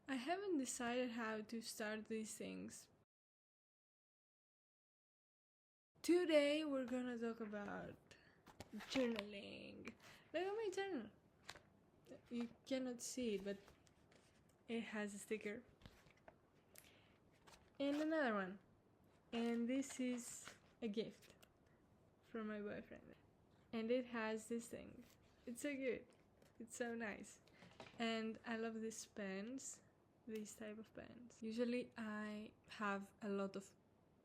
I haven't decided how to start these things. Today we're gonna talk about journaling. Look at my journal. You cannot see it, but it has a sticker. And another one. And this is a gift from my boyfriend. And it has this thing. It's so good. It's so nice. And I love these pens, these type of pens. Usually I have a lot of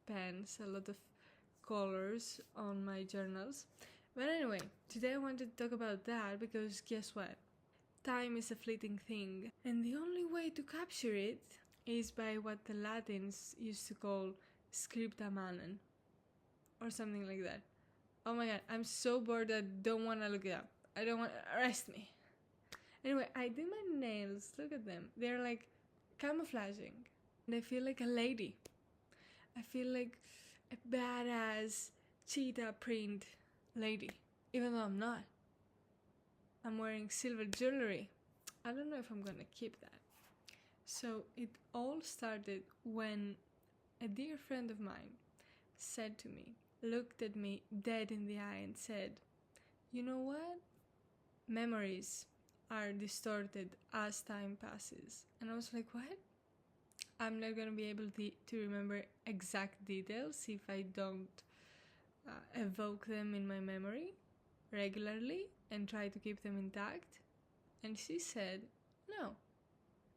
pens, a lot of colors on my journals. But anyway, today I wanted to talk about that because guess what? Time is a fleeting thing, and the only way to capture it is by what the Latins used to call scripta manum, or something like that. Oh my god, I'm so bored I don't want to look it up. I don't want to arrest me. Anyway, I did my nails. Look at them. They're like camouflaging. And I feel like a lady. I feel like a badass cheetah print lady. Even though I'm not. I'm wearing silver jewelry. I don't know if I'm gonna keep that. So it all started when a dear friend of mine said to me, looked at me dead in the eye and said, you know what? Memories are distorted as time passes. And I was like, what? I'm not gonna be able to remember exact details if I don't evoke them in my memory regularly and try to keep them intact. And she said, no.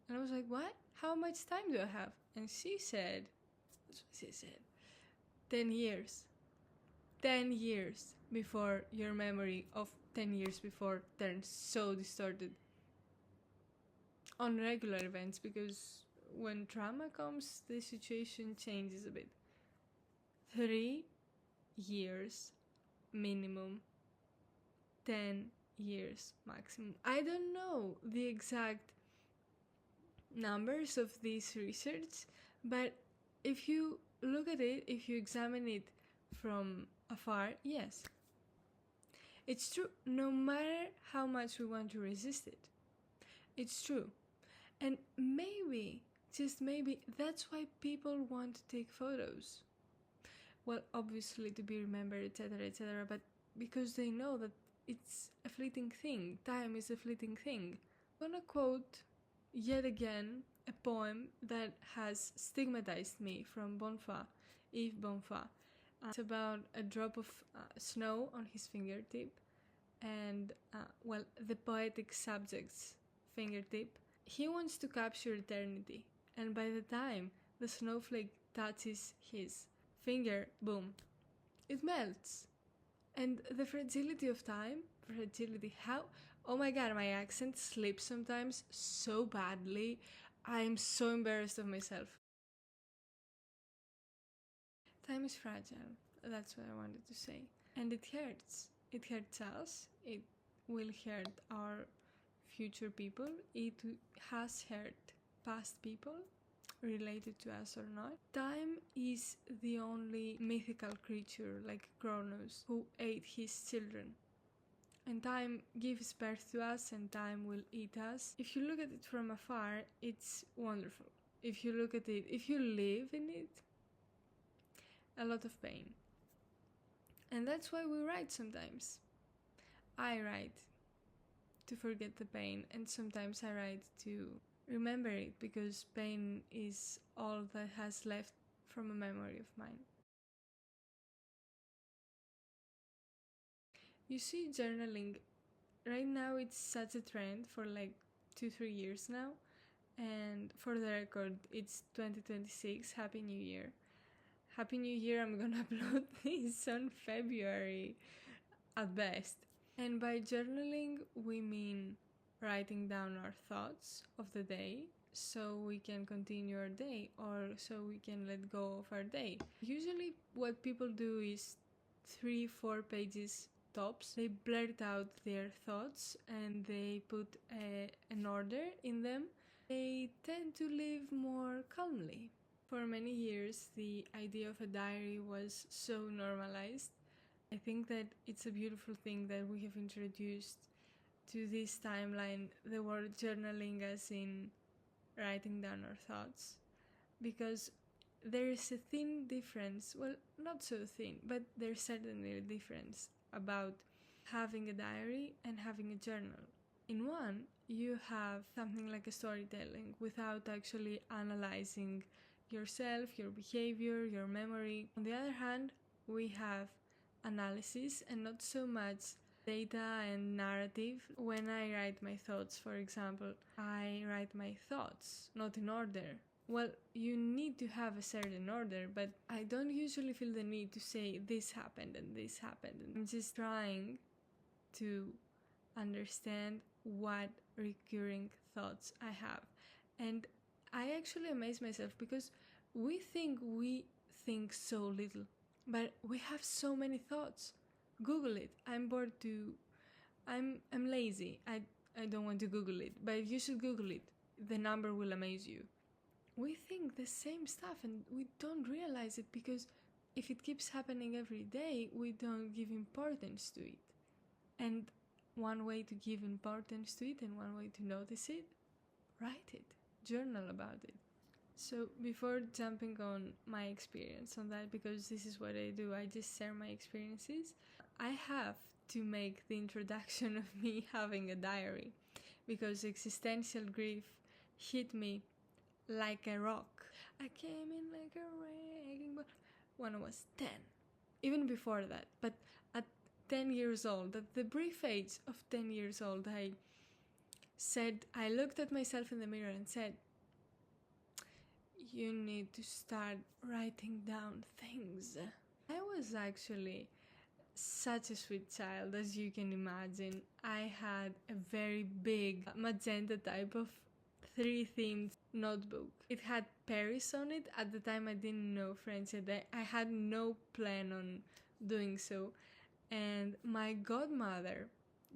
And I was like, what? How much time do I have? And she said, 10 years. 10 years before your memory of 10 years before turns so distorted on regular events, because when trauma comes, the situation changes a bit. 3 years minimum, 10 years maximum. I don't know the exact numbers of this research, but if you look at it, if you examine it from afar, yes, it's true. No matter how much we want to resist it, it's true. And maybe, just maybe, that's why people want to take photos. Well, obviously to be remembered, etc., but because they know that it's a fleeting thing. Time is a fleeting thing. I'm gonna quote yet again a poem that has stigmatized me from Bonfa, Yves Bonfa. It's about a drop of snow on his fingertip and, the poetic subject's fingertip. He wants to capture eternity, and by the time the snowflake touches his finger, boom, it melts. And the fragility of time, how, oh my god, my accent slips sometimes so badly. I'm so embarrassed of myself. Time is fragile, that's what I wanted to say. And it hurts. It hurts us, it will hurt our future people, it has hurt past people, related to us or not. Time is the only mythical creature like Kronos who ate his children. And time gives birth to us and time will eat us. If you look at it from afar, it's wonderful. If you look at it, if you live in it, a lot of pain. And that's why we write sometimes. I write to forget the pain, and sometimes I write to remember it because pain is all that has left from a memory of mine. You see, journaling right now, it's such a trend for like 2-3 years now. And for the record, it's 2026. Happy New Year. Happy New Year. I'm gonna upload this on February at best. And by journaling, we mean writing down our thoughts of the day so we can continue our day or so we can let go of our day. Usually, what people do is 3-4 pages tops. They blurt out their thoughts and they put an order in them. They tend to live more calmly. For many years, the idea of a diary was so normalized. I think that it's a beautiful thing that we have introduced to this timeline the word journaling as in writing down our thoughts, because there is a thin difference, well, not so thin, but there's certainly a difference about having a diary and having a journal. In one, you have something like a storytelling without actually analyzing yourself, your behavior, your memory. On the other hand, we have analysis and not so much data and narrative. When I write my thoughts, for example, I write my thoughts not in order. Well, you need to have a certain order, but I don't usually feel the need to say this happened and this happened. I'm just trying to understand what recurring thoughts I have. And I actually amaze myself because we think so little, but we have so many thoughts. Google it. I'm bored to I'm lazy. I don't want to Google it, but you should Google it. The number will amaze you. We think the same stuff and we don't realize it because if it keeps happening every day, we don't give importance to it. And one way to give importance to it and one way to notice it, write it, journal about it. So before jumping on my experience on that, because this is what I do, I just share my experiences, I have to make the introduction of me having a diary because existential grief hit me like a rock. I came in like a wrecking ball when I was 10. Even before that, but at 10 years old, at the brief age of 10 years old, I looked at myself in the mirror and said, you need to start writing down things. I was actually such a sweet child, as you can imagine. I had a very big magenta type of 3-themed notebook. It had Paris on it. At the time I didn't know French yet. I had no plan on doing so. And my godmother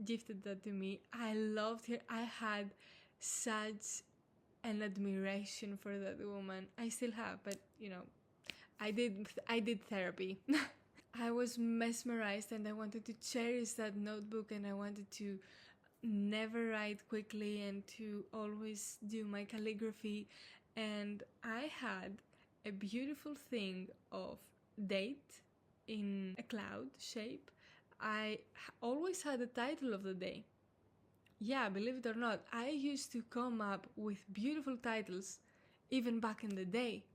gifted that to me. I loved her. I had such an admiration for that woman. I still have, but I did therapy. I was mesmerized and I wanted to cherish that notebook and I wanted to never write quickly and to always do my calligraphy. And I had a beautiful thing of date in a cloud shape. I always had the title of the day. Yeah, believe it or not, I used to come up with beautiful titles even back in the day.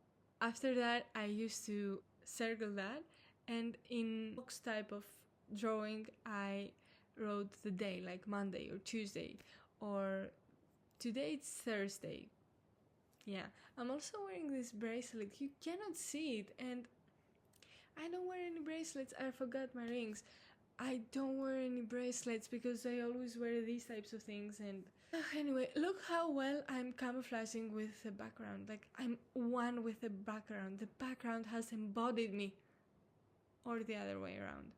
After that, I used to circle that, and in box type of drawing, I wrote the day, like Monday or Tuesday, or today it's Thursday. Yeah, I'm also wearing this bracelet. You cannot see it, and I don't wear any bracelets. I forgot my rings. I don't wear any bracelets because I always wear these types of things. And anyway, look how well I'm camouflaging with the background. Like, I'm one with the background. The background has embodied me, or the other way around.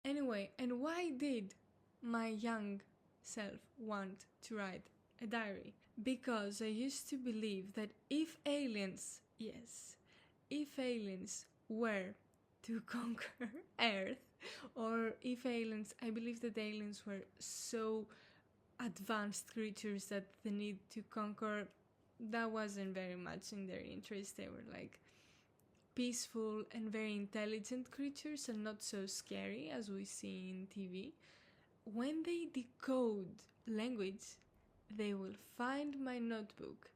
Anyway, and why did my young self want to write a diary? Because I used to believe that if aliens, yes, if aliens were to conquer Earth, or if aliens, I believe that aliens were so advanced creatures that the need to conquer, that wasn't very much in their interest. They were like peaceful and very intelligent creatures and not so scary as we see in TV. When they decode language, they will find my notebook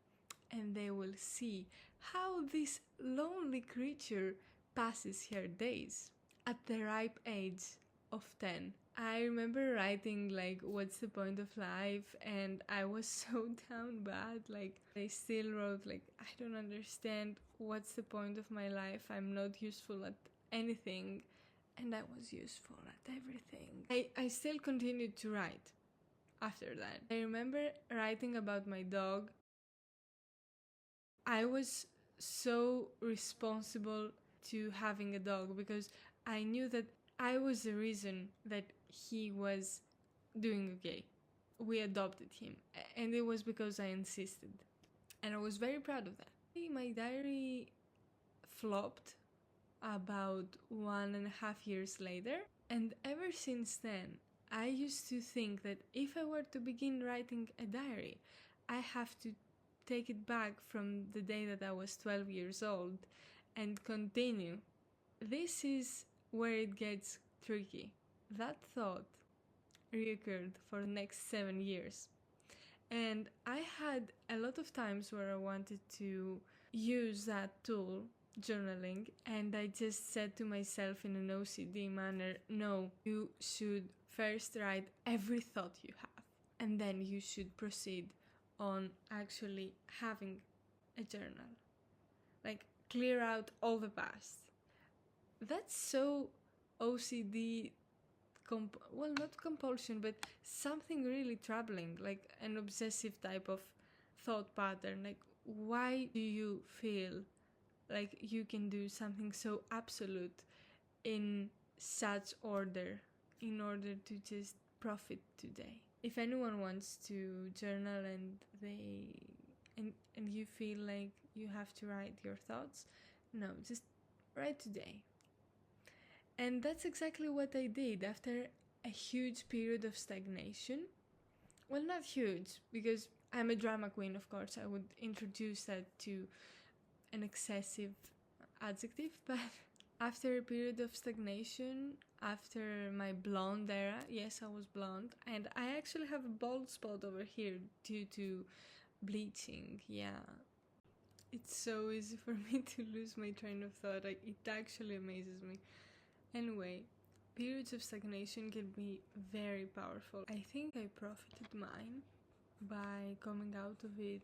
and they will see how this lonely creature passes her days. At the ripe age of 10, I remember writing like, what's the point of life? And I was so down bad. Like, I still wrote like, I don't understand what's the point of my life. I'm not useful at anything. And I was useful at everything. I still continued to write after that. I remember writing about my dog. I was so responsible to having a dog because I knew that I was the reason that he was doing okay. We adopted him, and it was because I insisted, and I was very proud of that. My diary flopped about 1.5 years later, and ever since then I used to think that if I were to begin writing a diary, I have to take it back from the day that I was 12 years old and continue. This is where it gets tricky. That thought reoccurred for the next 7 years. And I had a lot of times where I wanted to use that tool, journaling, and I just said to myself in an OCD manner, no, you should first write every thought you have, and then you should proceed on actually having a journal. Like, clear out all the past. That's so OCD, well, not compulsion, but something really troubling, like an obsessive type of thought pattern. Like, why do you feel like you can do something so absolute in such order in order to just profit today? If anyone wants to journal and and you feel like you have to write your thoughts, no, just write today. And that's exactly what I did after a huge period of stagnation. Well, not huge, because I'm a drama queen, of course. I would introduce that to an excessive adjective, but after a period of stagnation, after my blonde era, yes, I was blonde, and I actually have a bald spot over here due to bleaching, yeah. It's so easy for me to lose my train of thought. It actually amazes me. Anyway, periods of stagnation can be very powerful. I think I profited mine by coming out of it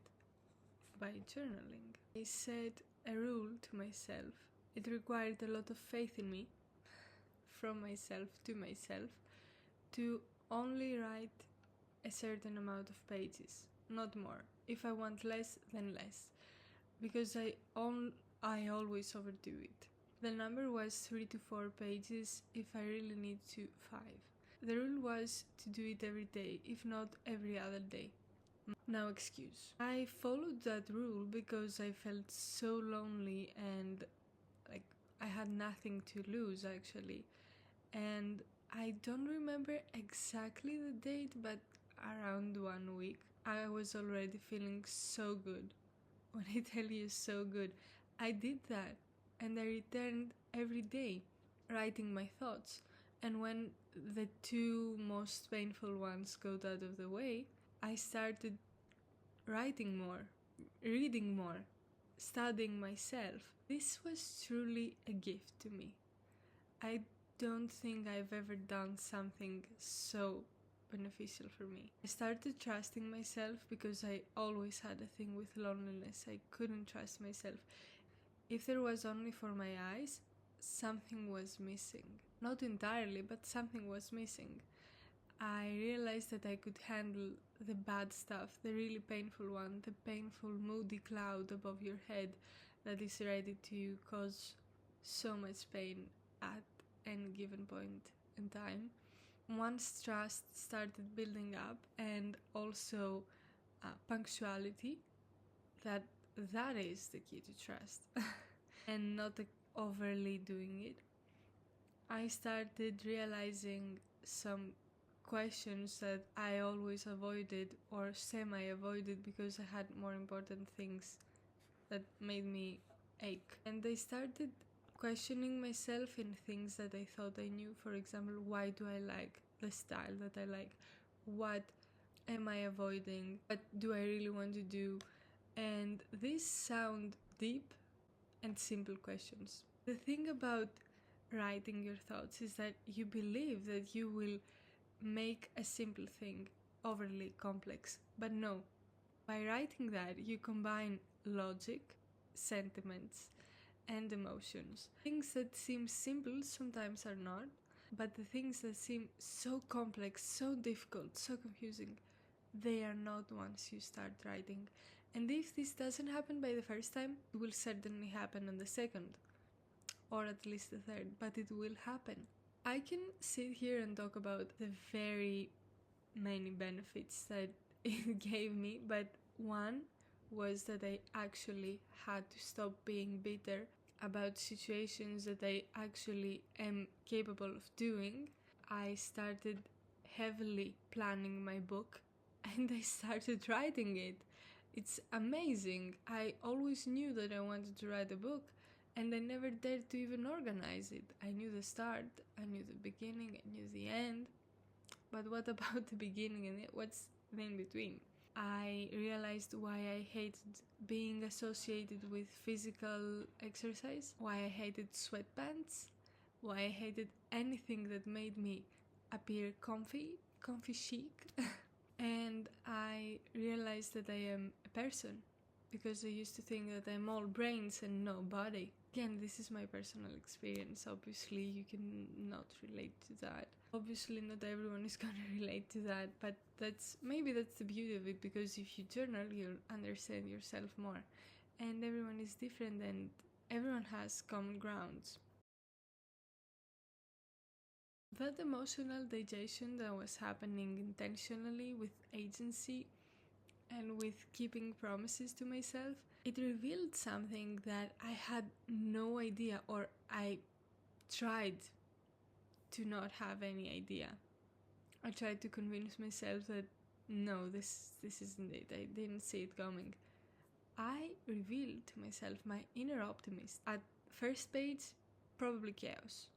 by journaling. I set a rule to myself. It required a lot of faith in me, from myself to myself, to only write a certain amount of pages, not more. If I want less, then less, because I always overdo it. The number was 3 to 4 pages, if I really need to 5. The rule was to do it every day, if not every other day. No excuse. I followed that rule because I felt so lonely and like I had nothing to lose actually. And I don't remember exactly the date, but around 1 week, I was already feeling so good. When I tell you so good, I did that and I returned every day writing my thoughts. And when the 2 most painful ones got out of the way, I started writing more, reading more, studying myself. This was truly a gift to me. I don't think I've ever done something so beneficial for me. I started trusting myself because I always had a thing with loneliness. I couldn't trust myself. If there was only for my eyes, something was missing. Not entirely, but something was missing. I realized that I could handle the bad stuff, the really painful one, the painful moody cloud above your head that is ready to cause so much pain at any given point in time. Once trust started building up, and also punctuality, that is the key to trust and not overly doing it, I started realizing some questions that I always avoided or semi-avoided because I had more important things that made me ache. And I started questioning myself in things that I thought I knew. For example, why do I like the style that I like? What am I avoiding? What do I really want to do? And these sound deep and simple questions. The thing about writing your thoughts is that you believe that you will make a simple thing overly complex. But no, by writing that, you combine logic, sentiments, and emotions. Things that seem simple sometimes are not, but the things that seem so complex, so difficult, so confusing, they are not once you start writing. And if this doesn't happen by the first time, it will certainly happen on the second, or at least the third, but it will happen. I can sit here and talk about the very many benefits that it gave me, but one was that I actually had to stop being bitter about situations that I actually am capable of doing. I started heavily planning my book, and I started writing it. It's amazing. I always knew that I wanted to write a book, and I never dared to even organize it. I knew the start, I knew the beginning, I knew the end. But what about the beginning and what's the in between? I realized why I hated being associated with physical exercise, why I hated sweatpants, why I hated anything that made me appear comfy chic. And I realized that I am a person, because I used to think that I'm all brains and no body. Again, this is my personal experience. Obviously, you can not relate to that. Obviously, not everyone is gonna relate to that, but maybe that's the beauty of it, because if you journal, you'll understand yourself more. And everyone is different, and everyone has common grounds. That emotional digestion that was happening intentionally with agency and with keeping promises to myself, it revealed something that I had no idea, or I tried to not have any idea. I tried to convince myself that no, this isn't it. I didn't see it coming. I revealed to myself my inner optimist. At first page, probably chaos.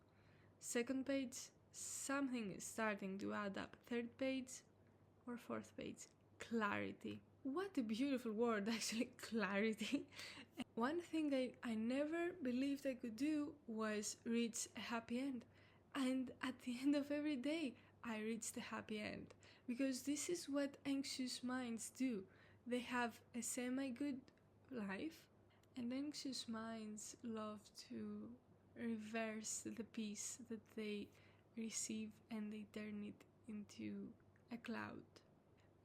Second page, something is starting to add up. Third page or fourth page, clarity. What a beautiful word, actually, clarity. One thing I never believed I could do was reach a happy end. And at the end of every day, I reached a happy end. Because this is what anxious minds do. They have a semi-good life, and anxious minds love to reverse the peace that they receive, and they turn it into a cloud.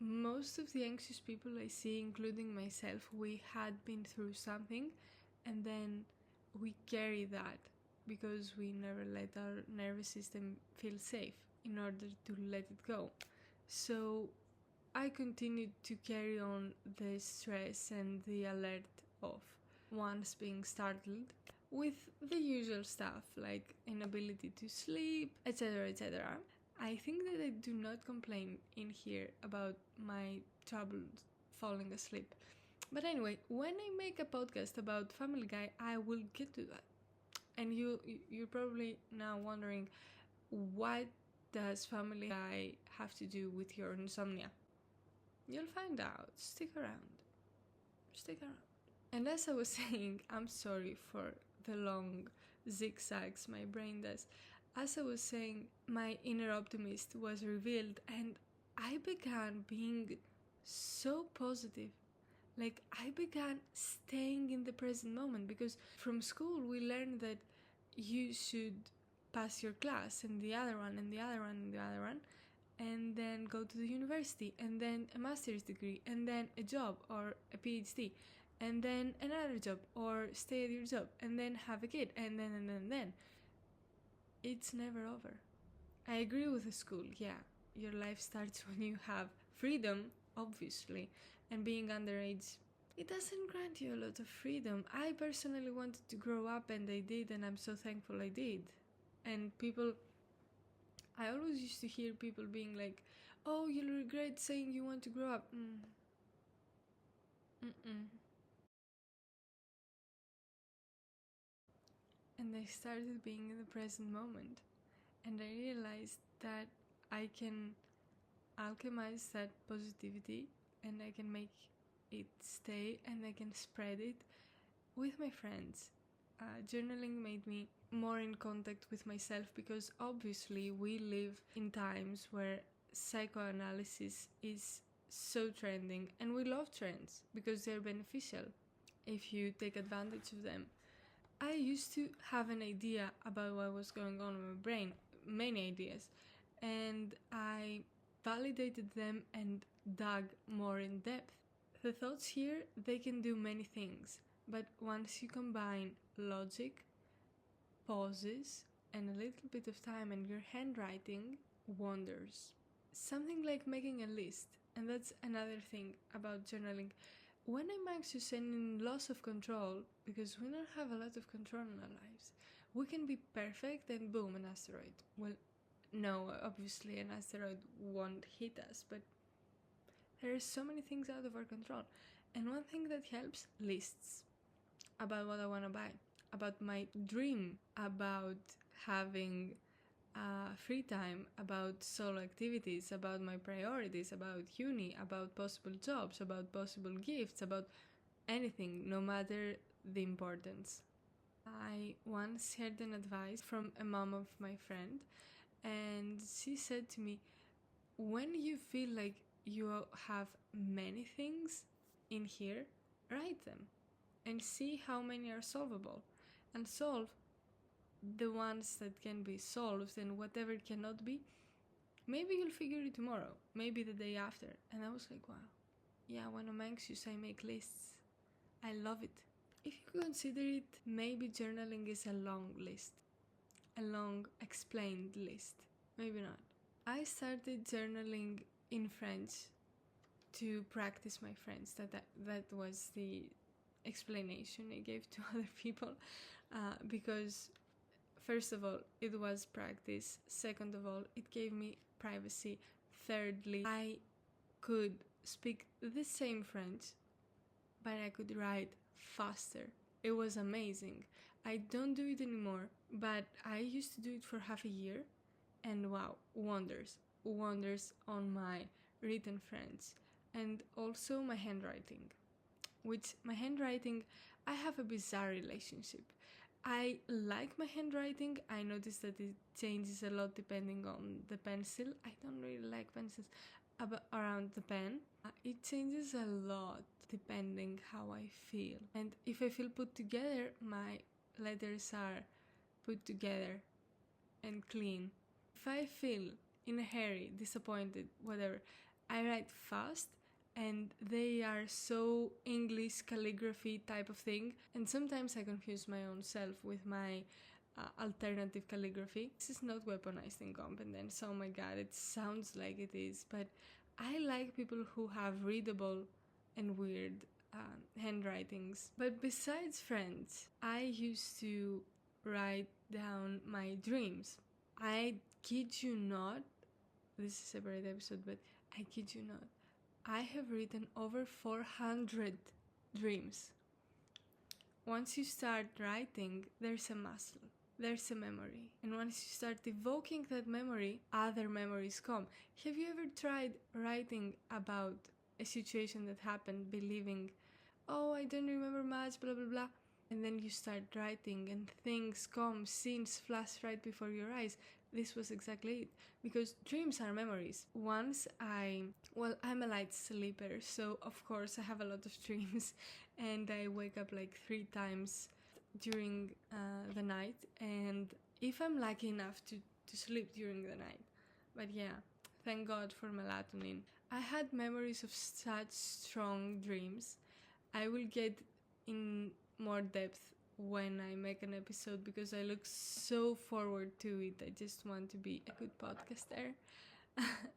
Most of the anxious people I see, including myself, we had been through something, and then we carry that because we never let our nervous system feel safe in order to let it go. So I continued to carry on the stress and the alert of once being startled, with the usual stuff like inability to sleep, etc. etc. I think that I do not complain in here about my trouble falling asleep. But anyway, when I make a podcast about Family Guy, I will get to that. And you're probably now wondering, what does Family Guy have to do with your insomnia? You'll find out. Stick around. Stick around. And as I was saying, I'm sorry for the long zigzags my brain does. As I was saying, my inner optimist was revealed, and I began being so positive. Like, I began staying in the present moment, because from school we learned that you should pass your class and the other one and the other one and the other one, and then go to the university, and then a master's degree, and then a job or a PhD, and then another job, or stay at your job, and then have a kid, and then. It's never over. I agree with the school, yeah. Your life starts when you have freedom, obviously, and being underage, it doesn't grant you a lot of freedom. I personally wanted to grow up, and I did, and I'm so thankful I did. And I always used to hear people being like, oh, you'll regret saying you want to grow up. And I started being in the present moment, and I realized that I can alchemize that positivity, and I can make it stay, and I can spread it with my friends. Journaling made me more in contact with myself, because obviously we live in times where psychoanalysis is so trending, and we love trends because they're beneficial if you take advantage of them. I used to have an idea about what was going on in my brain, many ideas, and I validated them and dug more in depth. The thoughts here, they can do many things, but once you combine logic, pauses, and a little bit of time, and your handwriting wonders. Something like making a list, and that's another thing about journaling. When I'm anxious and in loss of control, because we don't have a lot of control in our lives, we can be perfect and boom, an asteroid. Well, No, obviously an asteroid won't hit us, but there are so many things out of our control. And one thing that helps, lists about what I want to buy, about my dream, about having free time, about solo activities, about my priorities, about uni, about possible jobs, about possible gifts, about anything, no matter the importance. I once heard an advice from a mom of my friend, and she said to me, when you feel like you have many things in here, write them and see how many are solvable, and solve the ones that can be solved, and whatever cannot be, maybe you'll figure it tomorrow, maybe the day after. And I was like, wow, yeah, when I'm anxious, I make lists. I love it. If you consider it, maybe journaling is a long list, a long explained list. Maybe not. I started journaling in French to practice my French. That was the explanation I gave to other people, because first of all, it was practice. Second of all, it gave me privacy. Thirdly, I could speak the same French, but I could write faster. It was amazing. I don't do it anymore, but I used to do it for half a year, and wow, wonders on my written French, and also my handwriting. Which my handwriting, I have a bizarre relationship. I like my handwriting. I notice that it changes a lot depending on the pencil. I don't really like pencils around the pen. It changes a lot depending how I feel. And if I feel put together, my letters are put together and clean. If I feel in a hurry, disappointed, whatever, I write fast, and they are so English calligraphy type of thing, and sometimes I confuse my own self with my alternative calligraphy. This is not weaponized incompetence, oh my god, it sounds like it is, but I like people who have readable and weird handwritings. But besides French, I used to write down my dreams. I kid you not, this is a separate episode, but I kid you not, I have written over 400 dreams. Once you start writing, there's a muscle, there's a memory. And once you start evoking that memory, other memories come. Have you ever tried writing about a situation that happened, believing, oh, I don't remember much, blah, blah, blah. And then you start writing and things come, scenes flash right before your eyes. This was exactly it. Because dreams are memories. I'm a light sleeper, so of course I have a lot of dreams, and I wake up like 3 times during the night, and if I'm lucky enough to sleep during the night. But yeah, thank God for melatonin. I had memories of such strong dreams. I will get in more depth when I make an episode, because I look so forward to it. I just want to be a good podcaster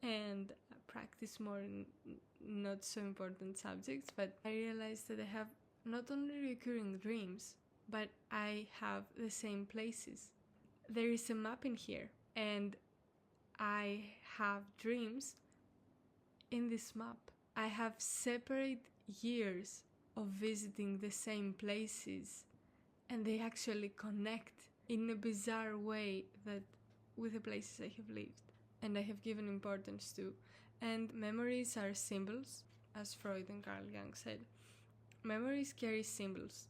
and practice more in not so important subjects. But I realized that I have not only recurring dreams, but I have the same places. There is a map in here, and I have dreams in this map. I have separate years of visiting the same places, and they actually connect in a bizarre way that with the places I have lived and I have given importance to. And memories are symbols, as Freud and Carl Jung said. Memories carry symbols,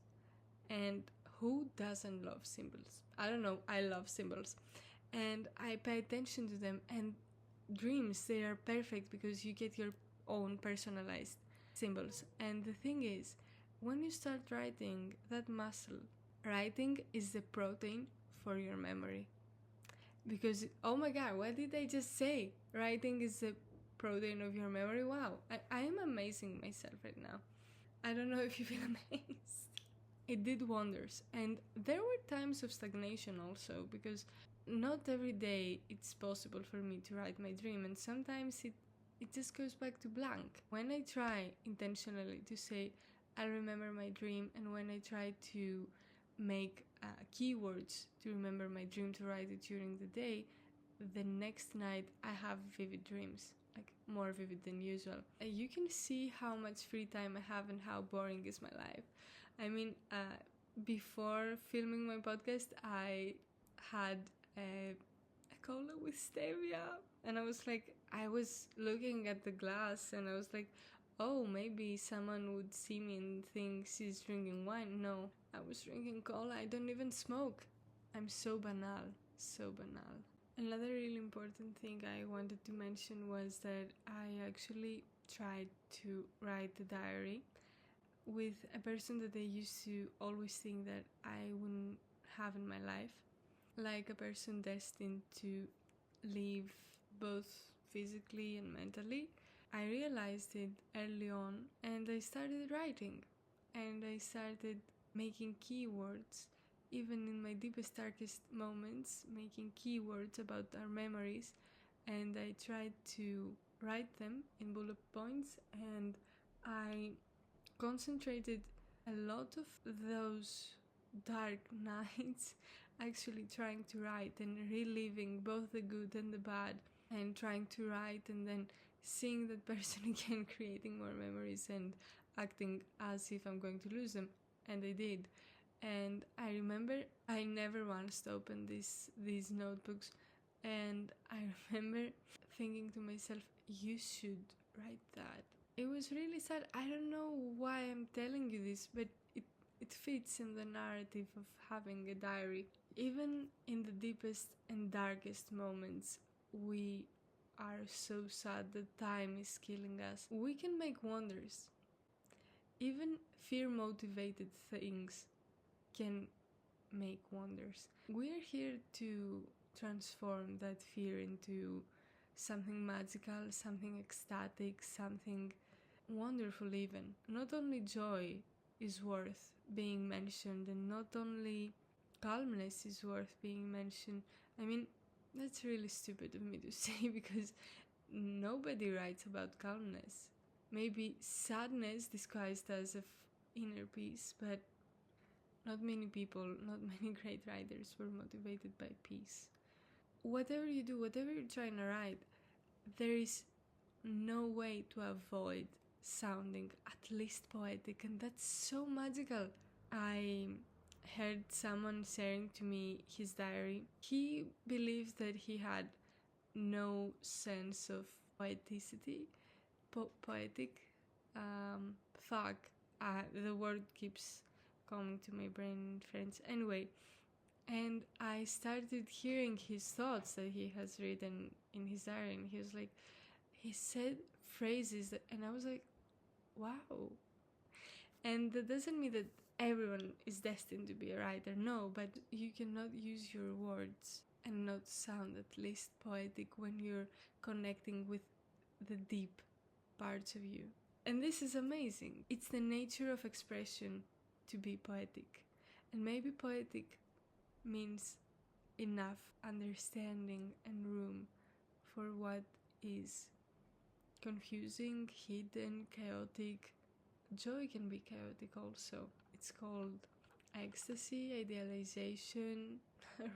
and who doesn't love symbols? I don't know, I love symbols, and I pay attention to them. And dreams, they are perfect because you get your own personalized symbols. And the thing is, when you start writing, that muscle, writing is the protein for your memory. Because, oh my god, what did I just say? Writing is the protein of your memory. Wow, I am amazing myself right now. I don't know if you feel amazed. It did wonders. And there were times of stagnation also, because not every day it's possible for me to write my dream, and sometimes it just goes back to blank. When I try intentionally to say, I'll remember my dream, and when I try to make keywords to remember my dream, to write it during the day, the next night I have vivid dreams, like more vivid than usual. You can see how much free time I have and how boring is my life. I mean, before filming my podcast, I had a cola with stevia, and I was looking at the glass and I was like, oh, maybe someone would see me and think she's drinking wine. No, I was drinking cola. I don't even smoke. I'm so banal, so banal. Another really important thing I wanted to mention was that I actually tried to write a diary with a person that I used to always think that I wouldn't have in my life, like a person destined to live both physically and mentally. I realized it early on and I started writing, and I started making keywords, even in my deepest, darkest moments, making keywords about our memories, and I tried to write them in bullet points, and I concentrated a lot of those dark nights actually trying to write and reliving both the good and the bad, and trying to write and then seeing that person again, creating more memories and acting as if I'm going to lose them, and I did. And I remember I never once opened these notebooks, and I remember thinking to myself, you should write that. It was really sad. I don't know why I'm telling you this, but it fits in the narrative of having a diary. Even in the deepest and darkest moments, we are so sad that time is killing us. We can make wonders. Even fear-motivated things can make wonders. We're here to transform that fear into something magical, something ecstatic, something wonderful even. Not only joy is worth being mentioned, and not only calmness is worth being mentioned. I mean, that's really stupid of me to say because nobody writes about calmness. Maybe sadness disguised as inner peace, but not many people, not many great writers were motivated by peace. Whatever you do, whatever you're trying to write, there is no way to avoid sounding at least poetic, and that's so magical. I heard someone sharing to me his diary. He believed that he had no sense of poeticity, poetic. Fuck, the word keeps coming to my brain in French. Anyway, and I started hearing his thoughts that he has written in his diary, and he said phrases that, and I was like, wow. And that doesn't mean that everyone is destined to be a writer, no, but you cannot use your words and not sound at least poetic when you're connecting with the deep parts of you. And this is amazing. It's the nature of expression to be poetic. And maybe poetic means enough understanding and room for what is confusing, hidden, chaotic. Joy can be chaotic also. It's called ecstasy, idealization,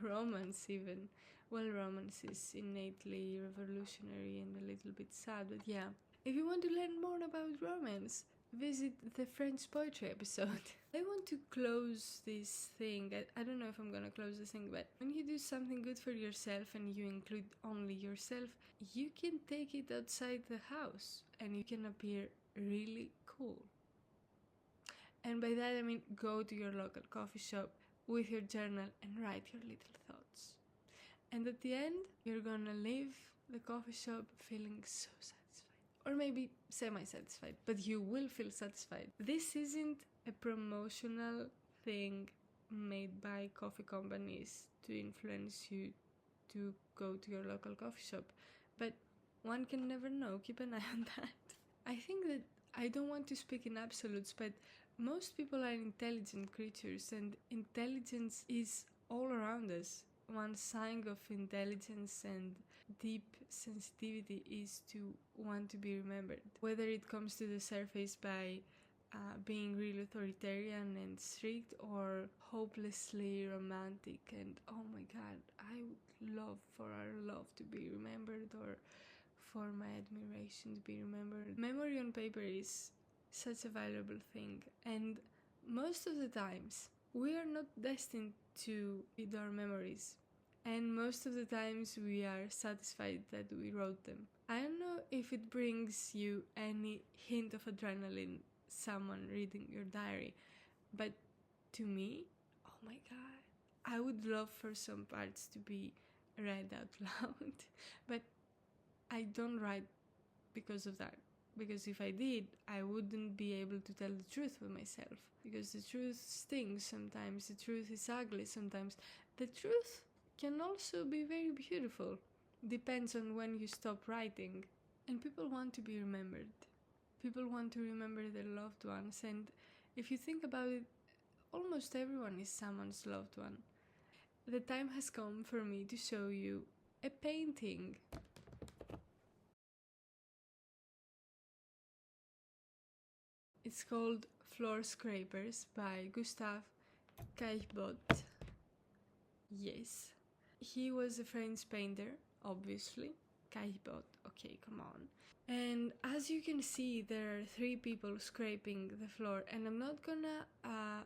romance even. Well, romance is innately revolutionary and a little bit sad, but yeah. If you want to learn more about romance, visit the French poetry episode. I want to close this thing. I don't know if I'm gonna close this thing, but when you do something good for yourself and you include only yourself, you can take it outside the house and you can appear really cool. And by that I mean go to your local coffee shop with your journal and write your little thoughts. And at the end, you're gonna leave the coffee shop feeling so satisfied. Or maybe semi-satisfied, but you will feel satisfied. This isn't a promotional thing made by coffee companies to influence you to go to your local coffee shop, but one can never know. Keep an eye on that. I think that I don't want to speak in absolutes, but most people are intelligent creatures, and intelligence is all around us. One sign of intelligence and deep sensitivity is to want to be remembered. Whether it comes to the surface by being really authoritarian and strict, or hopelessly romantic and oh my god, I would love for our love to be remembered, or for my admiration to be remembered. Memory on paper is such a valuable thing, and most of the times we are not destined to read our memories, and most of the times we are satisfied that we wrote them. I don't know if it brings you any hint of adrenaline, someone reading your diary, but to me, oh my god, I would love for some parts to be read out loud, but I don't write because of that. Because if I did, I wouldn't be able to tell the truth with myself. Because the truth stings sometimes, the truth is ugly sometimes. The truth can also be very beautiful. Depends on when you stop writing. And people want to be remembered. People want to remember their loved ones, and if you think about it, almost everyone is someone's loved one. The time has come for me to show you a painting. It's called Floor Scrapers by Gustave Caillebotte. Yes, he was a French painter, obviously. Caillebotte, okay, come on. And as you can see, there are 3 people scraping the floor, and I'm not gonna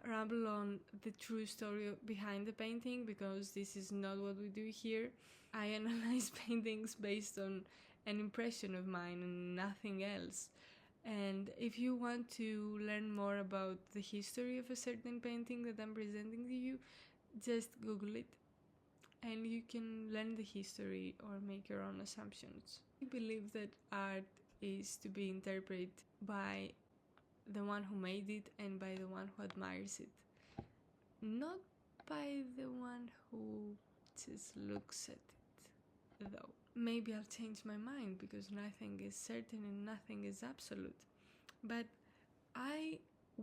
ramble on the true story behind the painting, because this is not what we do here. I analyze paintings based on an impression of mine and nothing else. And if you want to learn more about the history of a certain painting that I'm presenting to you, just Google it and you can learn the history or make your own assumptions. I believe that art is to be interpreted by the one who made it and by the one who admires it, not by the one who just looks at it, though. Maybe I'll change my mind, because nothing is certain and nothing is absolute. But I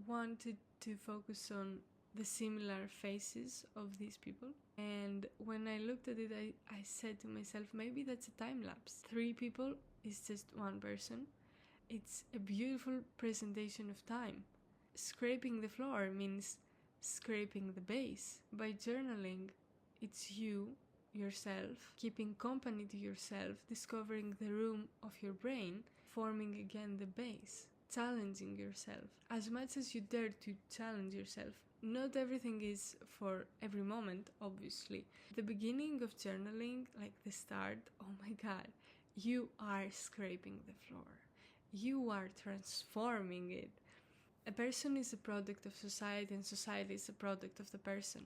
wanted to focus on the similar faces of these people, and when I looked at it, I said to myself, maybe that's a time lapse. 3 people is just one person. It's a beautiful presentation of time. Scraping the floor means scraping the base. By journaling, it's you, yourself, keeping company to yourself, discovering the room of your brain, forming again the base, challenging yourself. As much as you dare to challenge yourself. Not everything is for every moment, obviously. The beginning of journaling, like the start, oh my god, you are scraping the floor. You are transforming it. A person is a product of society, and society is a product of the person.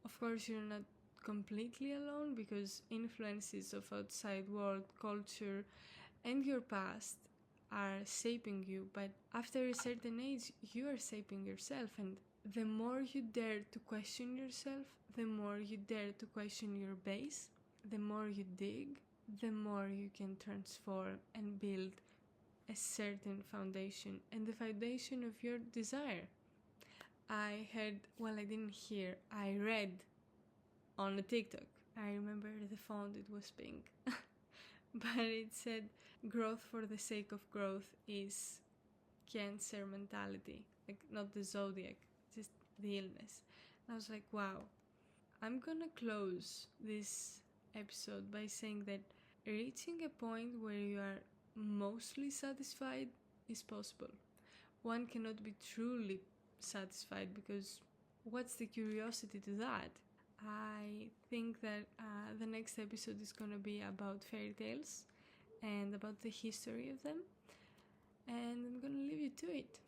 Of course, you're not completely alone, because influences of outside world, culture, and your past are shaping you, but after a certain age, you are shaping yourself, and the more you dare to question yourself, the more you dare to question your base, the more you dig, the more you can transform and build a certain foundation, and the foundation of your desire. I read on a TikTok. I remember the font, it was pink. But it said, growth for the sake of growth is Cancer mentality. Like, not the zodiac, just the illness. And I was like, wow. I'm gonna close this episode by saying that reaching a point where you are mostly satisfied is possible. One cannot be truly satisfied, because what's the curiosity to that? I think that the next episode is gonna be about fairy tales and about the history of them, and I'm gonna leave you to it.